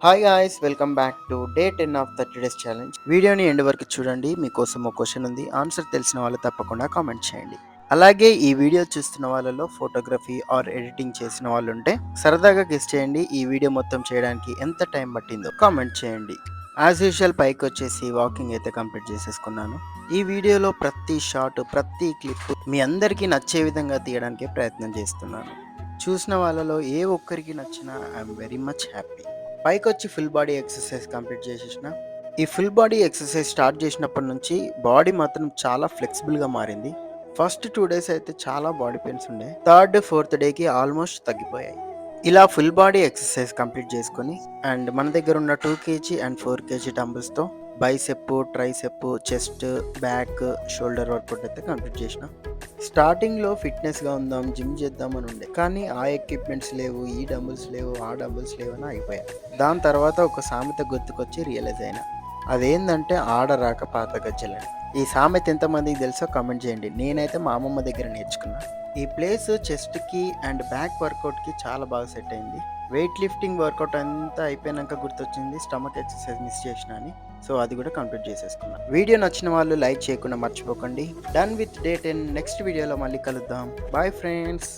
Hi guys, welcome back to day 10 of 30 days challenge. వీడియోని end వరకు చూడండి. మీకోసం ఒక క్వశ్చన్ ఉంది. ఆన్సర్ తెలిసిన వాళ్ళు తప్పకుండా కామెంట్ చేయండి. అలాగే ఈ వీడియో చూస్తున్న వాళ్ళలో ఫోటోగ్రఫీ ఆర్ ఎడిటింగ్ చేసిన వాళ్ళు ఉంటే సరదాగా గెస్ చేయండి. ఈ వీడియో మొత్తం చేయడానికి ఎంత టైం పట్టిందో కామెంట్ చేయండి. యాజ్ యూజువల్ పైకి వచ్చేసి వాకింగ్ అయితే కంప్లీట్ చేసేసుకున్నాను. ఈ వీడియోలో ప్రతి షాట్, ప్రతి క్లిప్ మీ అందరికీ నచ్చే విధంగా తీయడానికి ప్రయత్నం చేస్తున్నాను. చూసిన వాళ్ళలో ఏ ఒక్కరికి నచ్చినా ఐఎమ్ వెరీ మచ్ హ్యాపీ. పైకొచ్చి ఫుల్ బాడీ ఎక్సర్సైజ్ కంప్లీట్ చేసేసిన. ఈ ఫుల్ బాడీ ఎక్సర్సైజ్ స్టార్ట్ చేసినప్పటి నుంచి బాడీ మాత్రం చాలా ఫ్లెక్సిబుల్గా మారింది. ఫస్ట్ 2 డేస్ అయితే చాలా బాడీ పెయిన్స్ ఉండే. థర్డ్, ఫోర్త్ డేకి ఆల్మోస్ట్ తగ్గిపోయాయి. ఇలా ఫుల్ బాడీ ఎక్సర్సైజ్ కంప్లీట్ చేసుకొని అండ్ మన దగ్గర ఉన్న 2 kg అండ్ 4 kg డంబుల్స్తో bicep, tricep, chest, back, shoulder workout అయితే కంప్లీట్ చేసిన. స్టార్టింగ్లో ఫిట్నెస్గా ఉందాం, జిమ్ చేద్దాం అని ఉండే, కానీ ఆ ఎక్విప్మెంట్స్ లేవు, ఈ డంబుల్స్ లేవు, ఆ డంబుల్స్ లేవు అని అయిపోయా. దాని తర్వాత ఒక సామెత గుర్తుకొచ్చి రియలైజ్ అయినా. అదేంటంటే ఆడరాక పాత గజ్జలని. ఈ సామెత ఎంతమందికి తెలుసో కామెంట్ చేయండి. నేనైతే మా అమ్మమ్మ దగ్గర నేర్చుకున్నా. ఈ ప్లేస్ చెస్ట్కి అండ్ బ్యాక్ వర్కౌట్కి చాలా బాగా సెట్ అయింది. వెయిట్ లిఫ్టింగ్ వర్కౌట్ అంతా అయిపోయాక గుర్తొచ్చింది స్టమక్ ఎక్సర్సైజ్ మిస్ చేసిన అని. సో అది కూడా కంప్లీట్ చేసేసుకున్నా. వీడియో నచ్చిన వాళ్ళు లైక్ చేయకుండా మర్చిపోకండి. Done with day 10. నెక్స్ట్ వీడియోలో మళ్ళీ కలుద్దాం. Bye friends.